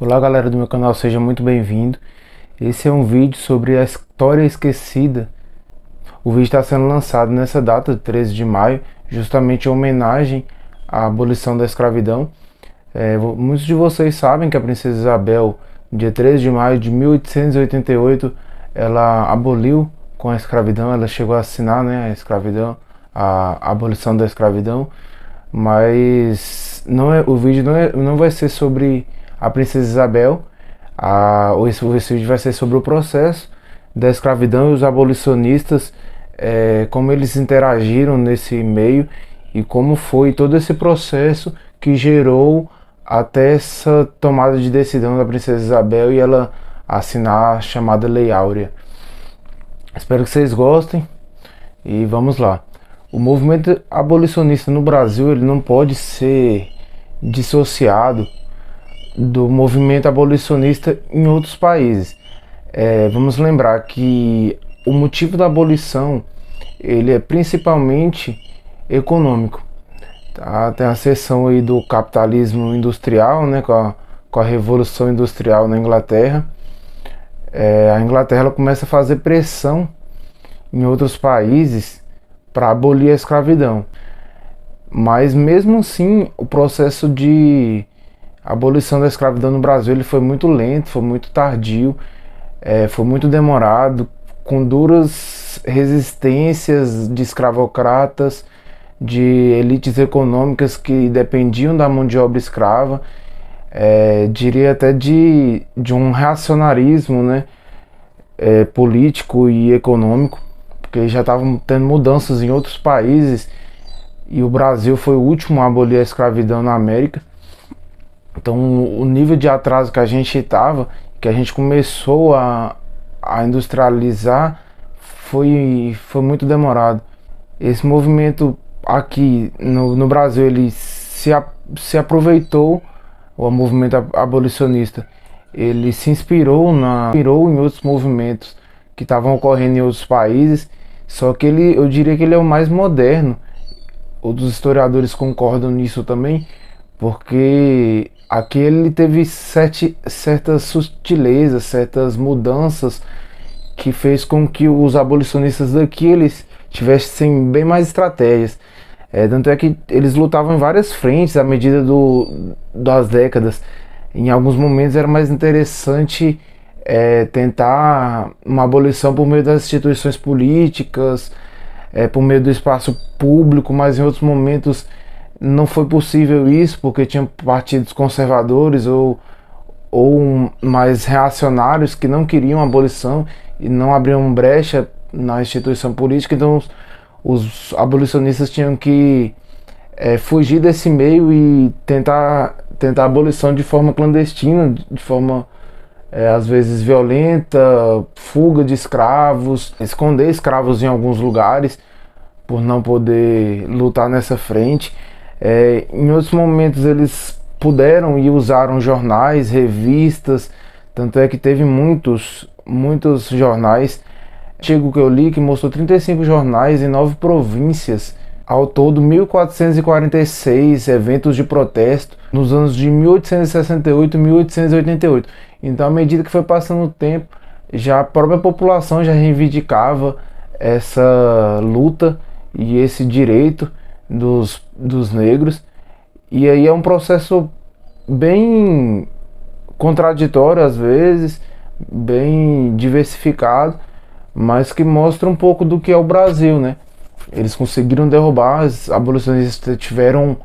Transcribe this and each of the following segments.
Olá galera do meu canal, seja muito bem-vindo. Esse é um vídeo sobre a história esquecida. O vídeo está sendo lançado nessa data, 13 de maio, justamente em homenagem à abolição da escravidão. Muitos de vocês sabem que a princesa Isabel, dia 13 de maio de 1888, ela aboliu com a escravidão, ela chegou a assinar, né, a escravidão, a abolição da escravidão, mas o vídeo não vai ser sobre a princesa Isabel. Esse vídeo vai ser sobre o processo da escravidão e os abolicionistas, como eles interagiram nesse meio e como foi todo esse processo que gerou até essa tomada de decisão da princesa Isabel e ela assinar a chamada Lei Áurea. Espero que vocês gostem e vamos lá. O movimento abolicionista no Brasil ele não pode ser dissociado do movimento abolicionista em outros países. Vamos lembrar que o motivo da abolição ele é principalmente econômico. Tá? Tem a seção aí do capitalismo industrial, né, com a Revolução Industrial na Inglaterra. A Inglaterra ela começa a fazer pressão em outros países para abolir a escravidão. Mas mesmo assim, o processo de abolição da escravidão no Brasil ele foi muito lento, foi muito tardio, foi muito demorado, com duras resistências de escravocratas, de elites econômicas que dependiam da mão de obra escrava, diria até de um reacionarismo, né, político e econômico, porque já estavam tendo mudanças em outros países e o Brasil foi o último a abolir a escravidão na América. Então o nível de atraso que a gente estava, que a gente começou a industrializar, foi muito demorado. Esse movimento aqui no Brasil, ele se aproveitou, o movimento abolicionista, ele se inspirou em outros movimentos que estavam ocorrendo em outros países, só que eu diria que ele é o mais moderno. Outros historiadores concordam nisso também, porque aqui ele teve certas sutilezas, certas mudanças que fez com que os abolicionistas daqui eles tivessem bem mais estratégias. Tanto é que eles lutavam em várias frentes à medida das décadas. Em alguns momentos era mais interessante tentar uma abolição por meio das instituições políticas, por meio do espaço público, mas em outros momentos não foi possível isso, porque tinham partidos conservadores ou mais reacionários que não queriam a abolição e não abriam brecha na instituição política. Então os abolicionistas tinham que fugir desse meio e tentar a abolição de forma clandestina, de forma às vezes violenta, fuga de escravos, esconder escravos em alguns lugares por não poder lutar nessa frente. Em outros momentos eles puderam e usaram jornais, revistas, tanto é que teve muitos jornais. Artigo que eu li que mostrou 35 jornais em 9 províncias, ao todo 1446 eventos de protesto nos anos de 1868 e 1888. Então, à medida que foi passando o tempo, já a própria população já reivindicava essa luta e esse direito dos negros. E aí é um processo bem contraditório às vezes, bem diversificado, mas que mostra um pouco do que é o Brasil, né? Eles conseguiram derrubar, os abolicionistas tiveram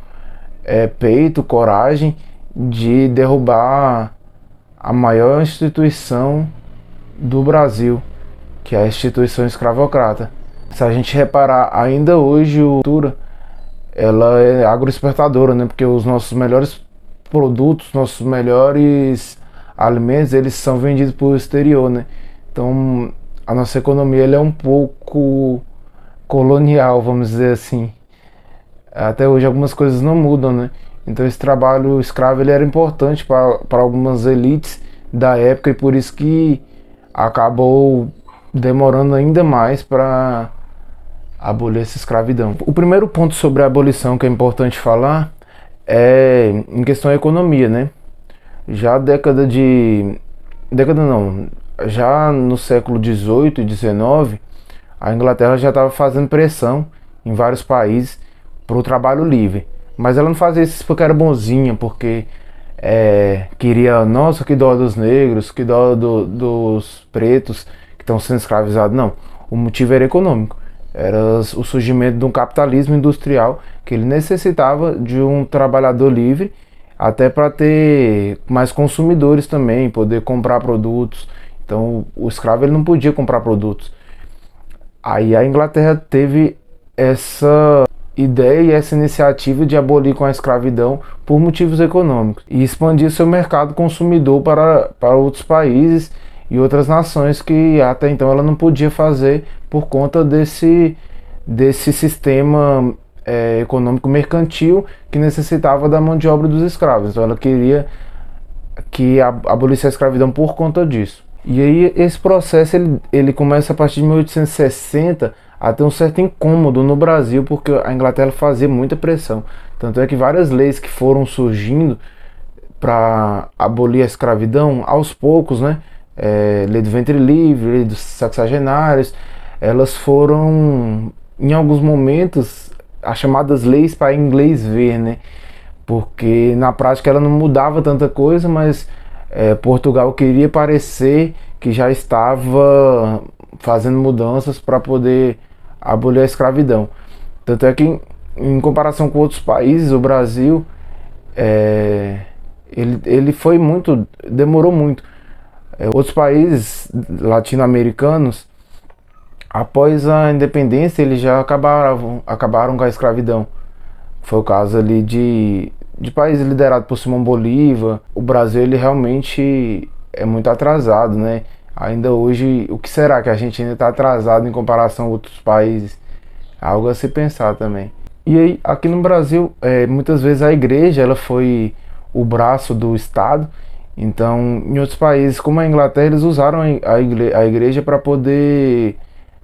peito, coragem de derrubar a maior instituição do Brasil, que é a instituição escravocrata. Se a gente reparar, ainda hoje a cultura ela é agroexportadora, né? Porque os nossos melhores produtos, nossos melhores alimentos, eles são vendidos para o exterior, né? Então a nossa economia ela é um pouco colonial, vamos dizer assim. Até hoje algumas coisas não mudam, né? Então esse trabalho escravo ele era importante para algumas elites da época e por isso que acabou demorando ainda mais para abolir essa escravidão. O primeiro ponto sobre a abolição que é importante falar é em questão da economia, né? Já já no século XVIII e XIX, a Inglaterra já estava fazendo pressão em vários países para o trabalho livre. Mas ela não fazia isso porque era bonzinha, porque queria, nossa, que dó dos negros, que dó dos pretos que estão sendo escravizados. Não, o motivo era econômico. Era o surgimento de um capitalismo industrial que ele necessitava de um trabalhador livre, até para ter mais consumidores também, poder comprar produtos. Então o escravo ele não podia comprar produtos. Aí a Inglaterra teve essa ideia e essa iniciativa de abolir com a escravidão por motivos econômicos e expandir seu mercado consumidor para outros países e outras nações que até então ela não podia fazer por conta desse sistema econômico mercantil que necessitava da mão de obra dos escravos. Então ela queria que abolisse a escravidão por conta disso. E aí esse processo ele começa a partir de 1860 a ter um certo incômodo no Brasil, porque a Inglaterra fazia muita pressão. Tanto é que várias leis que foram surgindo para abolir a escravidão, aos poucos, né? Lei do ventre livre, lei dos sexagenários, elas foram, em alguns momentos, as chamadas leis para inglês ver, né? Porque na prática ela não mudava tanta coisa, mas Portugal queria parecer que já estava fazendo mudanças para poder abolir a escravidão. Tanto é que, em comparação com outros países, o Brasil ele foi muito, demorou muito. Outros países latino-americanos, após a independência, eles já acabaram com a escravidão. Foi o caso ali de países liderados por Simão Bolívar. O Brasil ele realmente é muito atrasado, né? Ainda hoje, o que será que a gente ainda está atrasado em comparação a outros países? Algo a se pensar também. E aí, aqui no Brasil, muitas vezes a igreja ela foi o braço do Estado. Então, em outros países, como a Inglaterra, eles usaram a igreja para poder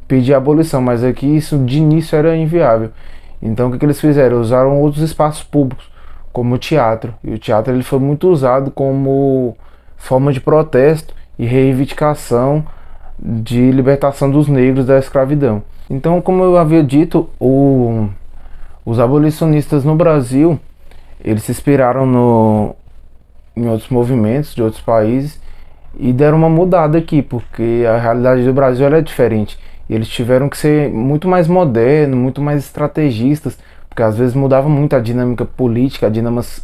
pedir a abolição, mas aqui isso de início era inviável. Então, o que eles fizeram? Usaram outros espaços públicos, como o teatro. E o teatro ele foi muito usado como forma de protesto e reivindicação de libertação dos negros da escravidão. Então, como eu havia dito, os abolicionistas no Brasil, eles se inspiraram em outros movimentos de outros países e deram uma mudada aqui, porque a realidade do Brasil ela é diferente. E eles tiveram que ser muito mais modernos, muito mais estrategistas, porque às vezes mudava muito a dinâmica política,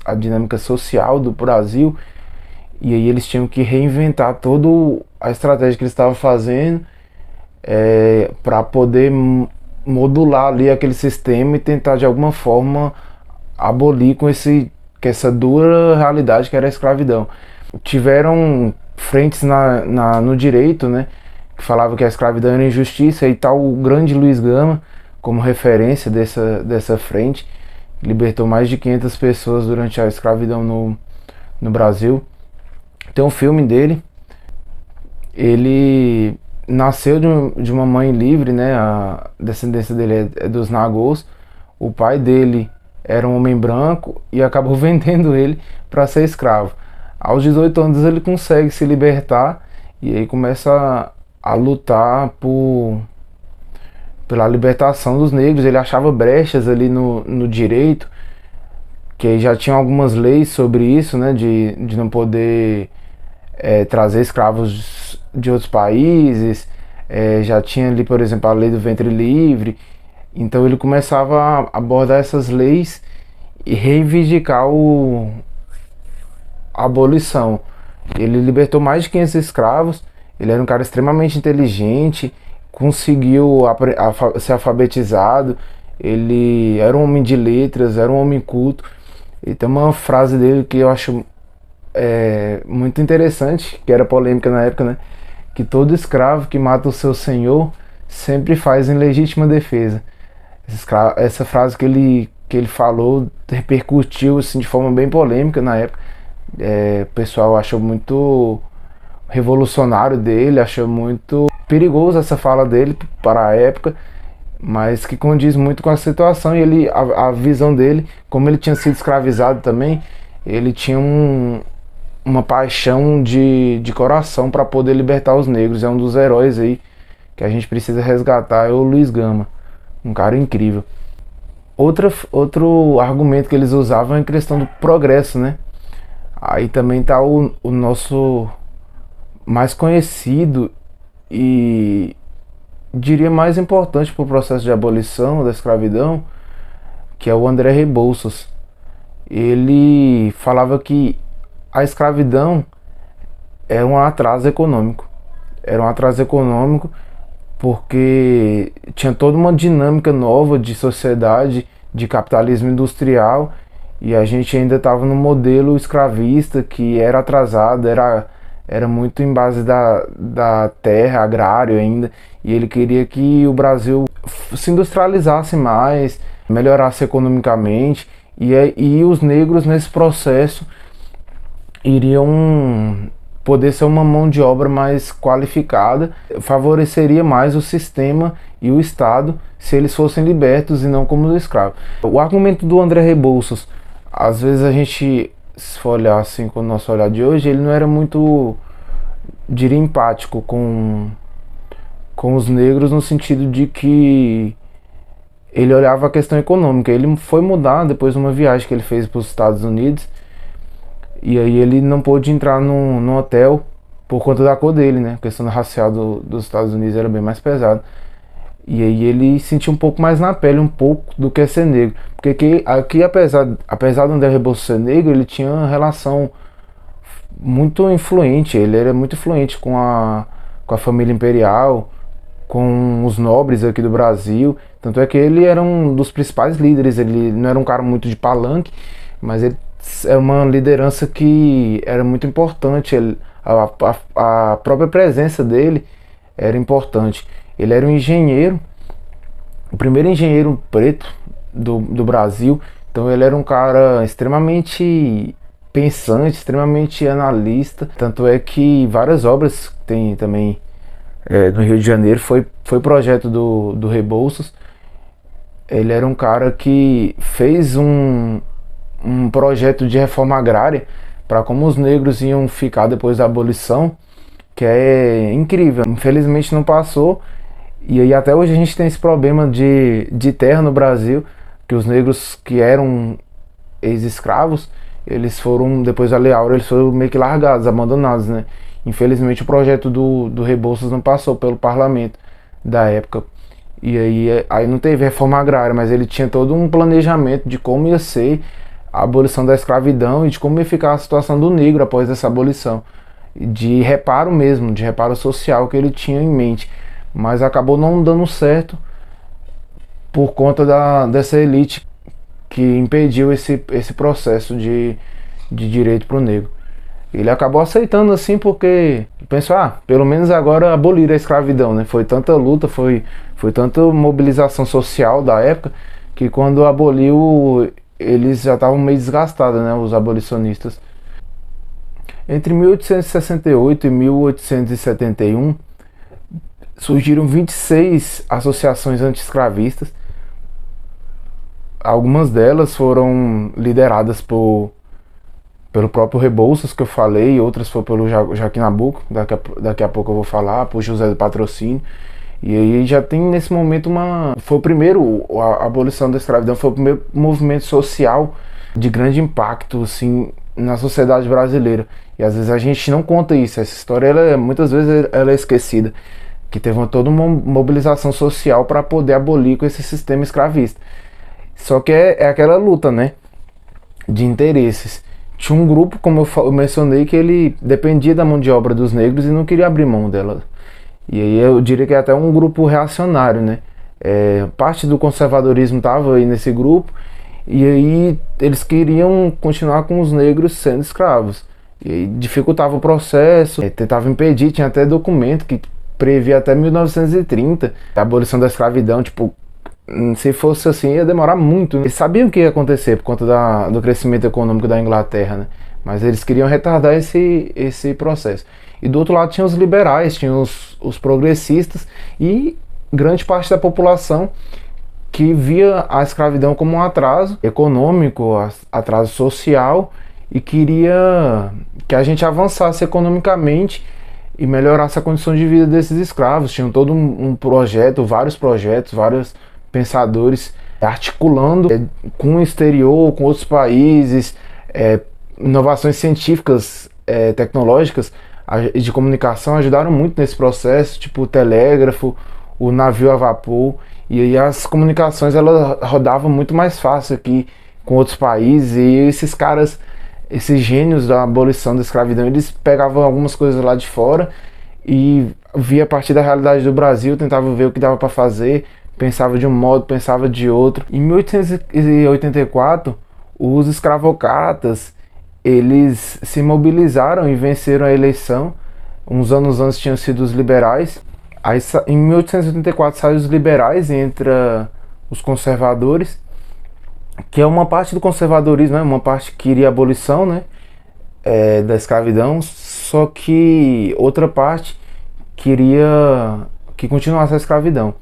a dinâmica social do Brasil, e aí eles tinham que reinventar toda a estratégia que eles estavam fazendo para poder modular ali aquele sistema e tentar de alguma forma abolir com essa dura realidade que era a escravidão. Tiveram frentes no direito, né, que falava que a escravidão era injustiça, e tal o grande Luiz Gama, como referência dessa frente, libertou mais de 500 pessoas durante a escravidão no Brasil. Tem um filme dele. Ele nasceu de uma mãe livre, né? A descendência dele é dos Nagôs. O pai dele era um homem branco e acabou vendendo ele para ser escravo. Aos 18 anos ele consegue se libertar e aí começa a lutar pela libertação dos negros. Ele achava brechas ali no direito, que aí já tinham algumas leis sobre isso, né? De não poder trazer escravos de outros países. Já tinha ali, por exemplo, a lei do ventre livre. Então ele começava a abordar essas leis e reivindicar a abolição. Ele libertou mais de 500 escravos. Ele era um cara extremamente inteligente, conseguiu ser alfabetizado. Ele era um homem de letras, era um homem culto. E tem uma frase dele que eu acho muito interessante, que era polêmica na época, né? Que todo escravo que mata o seu senhor sempre faz em legítima defesa. Essa frase que ele falou repercutiu assim, de forma bem polêmica na época. O pessoal achou muito revolucionário dele, achou muito perigoso essa fala dele para a época, mas que condiz muito com a situação. E a visão dele, como ele tinha sido escravizado também, ele tinha uma paixão de coração para poder libertar os negros. É um dos heróis aí que a gente precisa resgatar, é o Luiz Gama, um cara incrível. Outro argumento que eles usavam é a questão do progresso, né? Aí também tá o nosso mais conhecido e diria mais importante para o processo de abolição da escravidão, que é o André Rebouças. Ele falava que a escravidão era um atraso econômico. Era um atraso econômico porque tinha toda uma dinâmica nova de sociedade, de capitalismo industrial, e a gente ainda estava no modelo escravista que era atrasado, era muito em base da terra, agrário ainda, e ele queria que o Brasil se industrializasse mais, melhorasse economicamente, e os negros nesse processo iriam poder ser uma mão de obra mais qualificada, favoreceria mais o sistema e o Estado se eles fossem libertos e não como escravos. O argumento do André Rebouças, às vezes a gente, se for olhar assim com o nosso olhar de hoje, ele não era muito, diria, empático com os negros, no sentido de que ele olhava a questão econômica. Ele foi mudar depois de uma viagem que ele fez para os Estados Unidos, e aí ele não pôde entrar no hotel por conta da cor dele, né? A questão racial dos Estados Unidos era bem mais pesada. E aí ele sentia um pouco mais na pele, um pouco, do que ser negro. Porque aqui apesar do André Rebouças ser negro, ele tinha uma relação muito influente. Ele era muito influente com a família imperial, com os nobres aqui do Brasil. Tanto é que ele era um dos principais líderes. Ele não era um cara muito de palanque, mas ele é uma liderança que era muito importante. A própria presença dele era importante. Ele era um engenheiro, o primeiro engenheiro preto do Brasil. Então ele era um cara extremamente pensante, extremamente analista. Tanto é que várias obras tem também no Rio de Janeiro foi projeto do Rebouças. Ele era um cara que fez um projeto de reforma agrária para como os negros iam ficar depois da abolição, que é incrível. Infelizmente não passou, e aí até hoje a gente tem esse problema de terra no Brasil, que os negros que eram ex-escravos, eles foram, depois da Lei Áurea, eles foram meio que largados, abandonados, né? Infelizmente o projeto do Rebouças não passou pelo parlamento da época. E aí não teve reforma agrária, mas ele tinha todo um planejamento de como ia ser a abolição da escravidão e de como ia ficar a situação do negro após essa abolição. De reparo mesmo, de reparo social que ele tinha em mente. Mas acabou não dando certo por conta dessa elite que impediu esse processo de direito para o negro. Ele acabou aceitando assim porque pensou, pelo menos agora abolir a escravidão, né? Foi tanta luta, foi tanta mobilização social da época, que quando aboliu eles já estavam meio desgastados, né? Os abolicionistas. Entre 1868 e 1871 surgiram 26 associações anti-escravistas. Algumas delas foram lideradas pelo próprio Rebouças, que eu falei, outras foram pelo Joaquim Nabuco, daqui a pouco eu vou falar, por José do Patrocínio. E aí já tem nesse momento foi o primeiro, a abolição da escravidão foi o primeiro movimento social de grande impacto, assim, na sociedade brasileira. E às vezes a gente não conta isso, essa história muitas vezes ela é esquecida, que teve toda uma mobilização social para poder abolir com esse sistema escravista. Só que é aquela luta, né, de interesses. Tinha um grupo, como eu mencionei, que ele dependia da mão de obra dos negros e não queria abrir mão dela. E aí eu diria que é até um grupo reacionário, né? Parte do conservadorismo estava aí nesse grupo, e aí eles queriam continuar com os negros sendo escravos. E aí dificultava o processo, tentava impedir, tinha até documento que previa até 1930 a abolição da escravidão. Tipo, se fosse assim ia demorar muito, né? Eles sabiam o que ia acontecer por conta do crescimento econômico da Inglaterra, né? Mas eles queriam retardar esse processo. E do outro lado tinha os liberais, tinha os progressistas e grande parte da população que via a escravidão como um atraso econômico, atraso social e queria que a gente avançasse economicamente e melhorasse a condição de vida desses escravos. Tinham todo um projeto, vários pensadores articulando com o exterior, com outros países, inovações científicas, tecnológicas de comunicação ajudaram muito nesse processo, tipo o telégrafo, o navio a vapor, e aí as comunicações elas rodavam muito mais fácil aqui com outros países, e esses caras, esses gênios da abolição da escravidão, eles pegavam algumas coisas lá de fora e via a partir da realidade do Brasil, tentavam ver o que dava para fazer, pensava de um modo, pensava de outro. Em 1884, os escravocratas, eles se mobilizaram e venceram a eleição. Uns anos antes tinham sido os liberais. Aí, em 1884 saem os liberais e entra os conservadores, que é uma parte do conservadorismo, né? Uma parte que queria a abolição, né? Da escravidão, só que outra parte queria que continuasse a escravidão.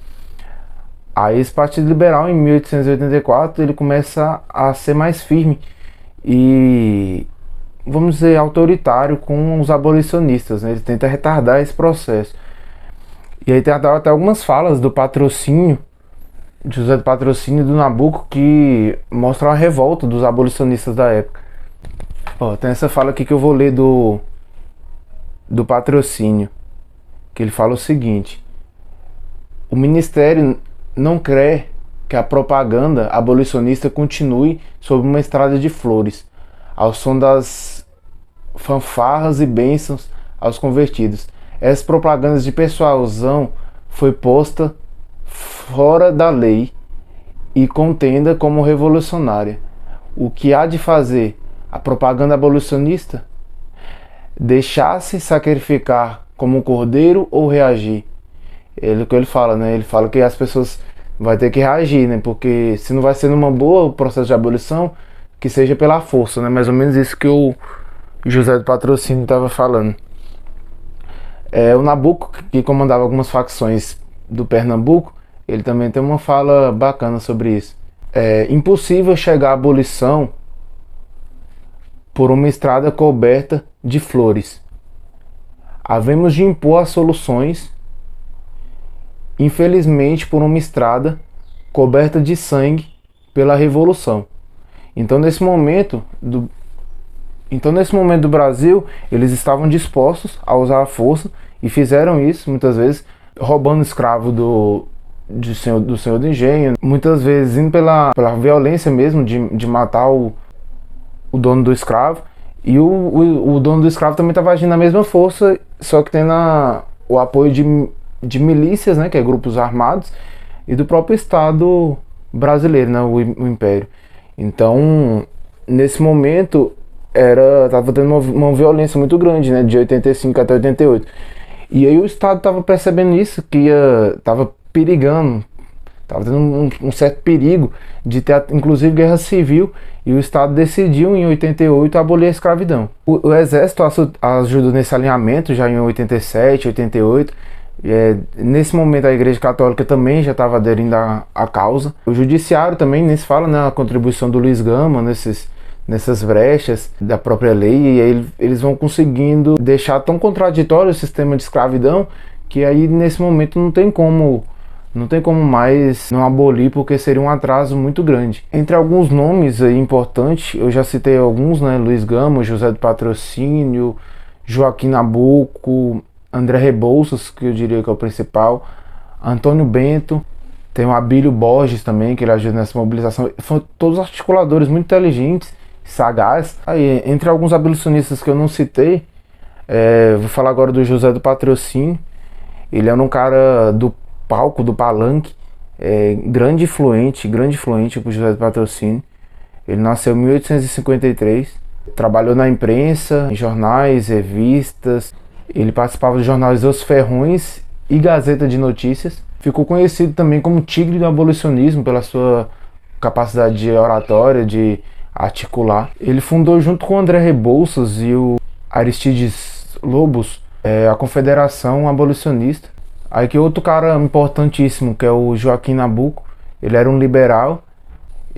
Aí esse Partido Liberal, em 1884, ele começa a ser mais firme e, vamos dizer, autoritário com os abolicionistas, né? Ele tenta retardar esse processo. E aí tem até algumas falas do Patrocínio, de José do Patrocínio e do Nabuco, que mostram a revolta dos abolicionistas da época. Ó, tem essa fala aqui que eu vou ler do Patrocínio, que ele fala o seguinte: o Ministério não crê que a propaganda abolicionista continue sob uma estrada de flores, ao som das fanfarras e bênçãos aos convertidos. Essa propaganda de persuasão foi posta fora da lei e contenda como revolucionária. O que há de fazer a propaganda abolicionista? Deixar-se sacrificar como um cordeiro ou reagir? O que ele fala, né? Ele fala que as pessoas vão ter que reagir, né? Porque se não vai ser numa boa o processo de abolição, que seja pela força, né? Mais ou menos isso que o José do Patrocínio estava falando. O Nabuco, que comandava algumas facções do Pernambuco, ele também tem uma fala bacana sobre isso. É impossível chegar à abolição por uma estrada coberta de flores. Havemos de impor as soluções, infelizmente, por uma estrada coberta de sangue pela revolução. Então nesse momento do Brasil, eles estavam dispostos a usar a força e fizeram isso muitas vezes roubando escravo do senhor do engenho, muitas vezes indo pela violência mesmo de matar o dono do escravo, e o dono do escravo também estava agindo na mesma força, só que tendo o apoio de milícias, né, que é grupos armados, e do próprio Estado brasileiro, né, o Império. Então, nesse momento, estava tendo uma violência muito grande, né, de 85 até 88. E aí o Estado estava percebendo isso, que estava perigando, estava tendo um certo perigo de ter inclusive guerra civil, e o Estado decidiu em 88 abolir a escravidão. O Exército ajudou nesse alinhamento já em 87, 88. Nesse momento a Igreja Católica também já estava aderindo à causa. O Judiciário também, nesse fala, né, a contribuição do Luiz Gama nessas brechas da própria lei, e aí eles vão conseguindo deixar tão contraditório o sistema de escravidão que aí nesse momento não tem como mais não abolir, porque seria um atraso muito grande. Entre alguns nomes aí importantes, eu já citei alguns, né? Luiz Gama, José do Patrocínio, Joaquim Nabuco, André Rebouças, que eu diria que é o principal, Antônio Bento, tem o Abílio Borges também, que ele ajuda nessa mobilização. São todos articuladores muito inteligentes, sagazes. Aí, entre alguns abolicionistas que eu não citei, vou falar agora do José do Patrocínio. Ele era um cara do palco, do palanque, grande influente pro José do Patrocínio. Ele nasceu em 1853, trabalhou na imprensa, em jornais, revistas. Ele participava dos jornais Os Ferrões e Gazeta de Notícias. Ficou conhecido também como Tigre do Abolicionismo pela sua capacidade de oratória, de articular. Ele fundou junto com o André Rebouças e o Aristides Lobos a Confederação Abolicionista. Aí que outro cara importantíssimo, que é o Joaquim Nabuco, ele era um liberal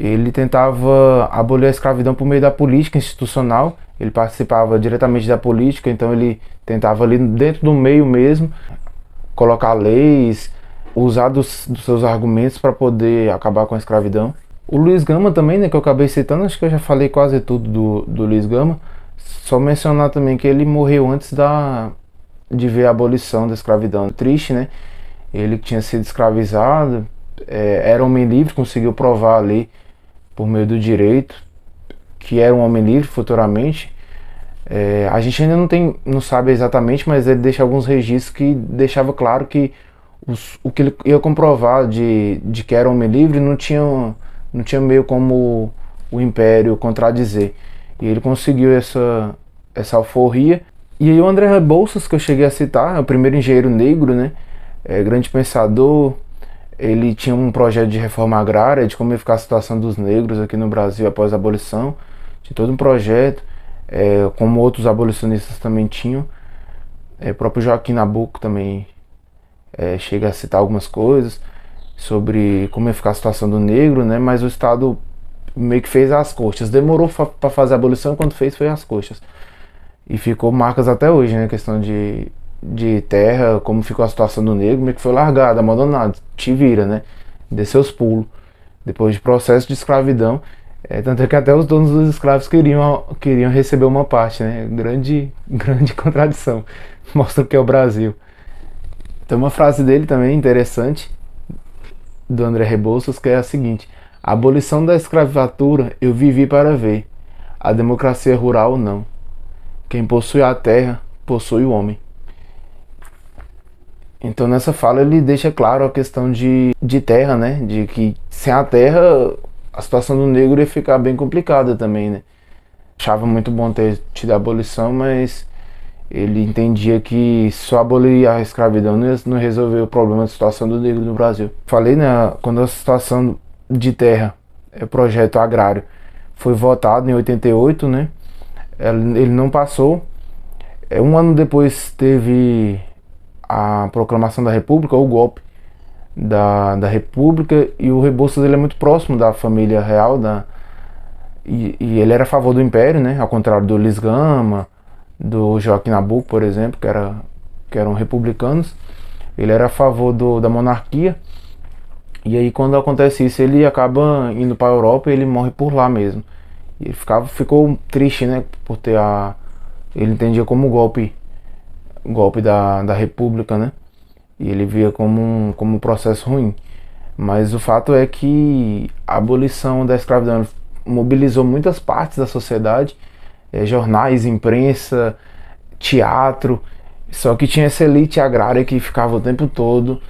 Ele tentava abolir a escravidão por meio da política institucional. Ele participava diretamente da política, então ele tentava ali dentro do meio mesmo colocar leis, usar dos seus argumentos para poder acabar com a escravidão. O Luiz Gama também, né, que eu acabei citando, acho que eu já falei quase tudo do Luiz Gama. Só mencionar também que ele morreu antes de ver a abolição da escravidão. Triste, né? Ele que tinha sido escravizado, era homem livre, conseguiu provar ali por meio do direito que era um homem livre futuramente. A gente ainda não sabe exatamente, mas ele deixa alguns registros que deixava claro que o que ele ia comprovar de que era homem livre não tinha meio como o Império contradizer. E ele conseguiu essa alforria. E aí o André Rebouças, que eu cheguei a citar, é o primeiro engenheiro negro, né? Grande pensador. Ele tinha um projeto de reforma agrária, de como ia ficar a situação dos negros aqui no Brasil após a abolição. Tinha todo um projeto, como outros abolicionistas também tinham. O próprio Joaquim Nabuco também chega a citar algumas coisas sobre como ia ficar a situação do negro, né? Mas o Estado meio que fez às coxas. Demorou para fazer a abolição, quando fez foi às coxas. E ficou marcas até hoje, né? Questão de terra, como ficou a situação do negro, meio que foi largado, abandonado, te vira, né? Desceu os pulos. Depois de processo de escravidão, tanto é que até os donos dos escravos queriam receber uma parte, né? Grande contradição. Mostra o que é o Brasil. Tem uma frase dele também interessante, do André Rebouças, que é a seguinte: a abolição da escravatura eu vivi para ver, a democracia rural não. Quem possui a terra, possui o homem. Então nessa fala ele deixa claro a questão de terra, né? De que sem a terra a situação do negro ia ficar bem complicada também, né? Achava muito bom ter tido a abolição, mas ele entendia que só abolir a escravidão não resolveu o problema da situação do negro no Brasil. Falei, né? Quando a situação de terra, projeto agrário, foi votado em 88, né? Ele não passou. Um ano depois teve a proclamação da República, o golpe da República, e o Rebouças ele é muito próximo da família real, e ele era a favor do Império, né? Ao contrário do Luiz Gama, do Joaquim Nabuco, por exemplo, que eram republicanos. Ele era a favor da monarquia. E aí quando acontece isso, ele acaba indo para a Europa e ele morre por lá mesmo. E ele ficou triste, né, por ter ele entendia como golpe da República, né? E ele via como um processo ruim. Mas o fato é que a abolição da escravidão mobilizou muitas partes da sociedade, jornais, imprensa, teatro. Só que tinha essa elite agrária que ficava o tempo todo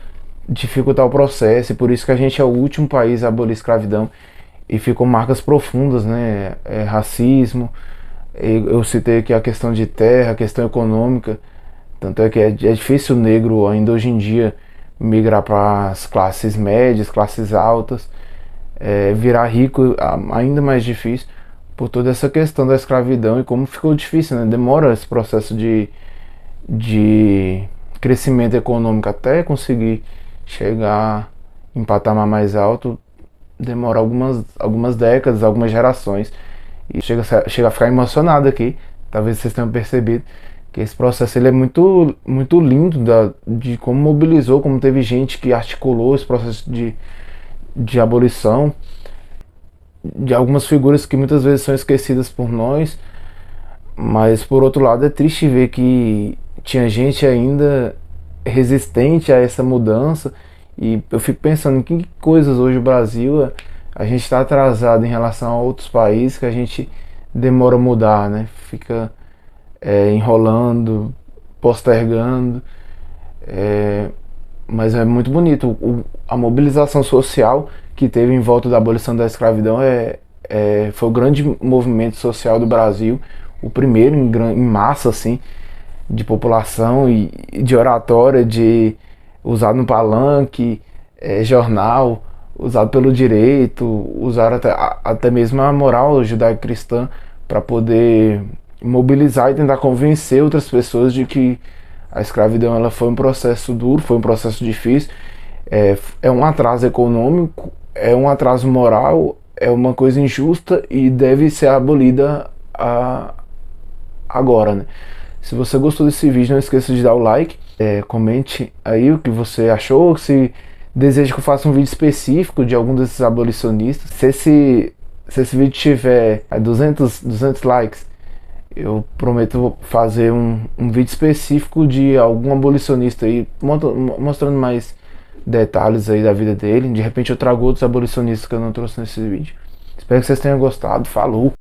dificultar o processo, e por isso que a gente é o último país a abolir a escravidão. E ficam marcas profundas, né? Racismo. Eu citei aqui a questão de terra, a questão econômica. Tanto é que é difícil o negro ainda hoje em dia migrar para as classes médias, classes altas. Virar rico ainda mais difícil por toda essa questão da escravidão e como ficou difícil, né? Demora esse processo de crescimento econômico até conseguir chegar em patamar mais alto. Demora algumas décadas, algumas gerações. E chega a ficar emocionado aqui. Talvez vocês tenham percebido que esse processo ele é muito, muito lindo de como mobilizou, como teve gente que articulou esse processo de abolição, de algumas figuras que muitas vezes são esquecidas por nós. Mas por outro lado é triste ver que tinha gente ainda resistente a essa mudança. E eu fico pensando em que coisas hoje o Brasil, a gente está atrasado em relação a outros países que a gente demora a mudar, né? Fica enrolando, postergando. Mas é muito bonito. A mobilização social que teve em volta da abolição da escravidão foi o grande movimento social do Brasil, o primeiro em massa, assim, de população e de oratória, usado no palanque, jornal, usado pelo direito, usaram até mesmo a moral judaico-cristã para poder mobilizar e tentar convencer outras pessoas de que a escravidão ela foi um processo duro, foi um processo difícil, é um atraso econômico, é um atraso moral, é uma coisa injusta e deve ser abolida agora, né? Se você gostou desse vídeo, não esqueça de dar o like, comente aí o que você achou, se deseja que eu faça um vídeo específico de algum desses abolicionistas. Se esse vídeo tiver 200 likes, eu prometo fazer um vídeo específico de algum abolicionista aí, mostrando mais detalhes aí da vida dele. De repente eu trago outros abolicionistas que eu não trouxe nesse vídeo. Espero que vocês tenham gostado. Falou!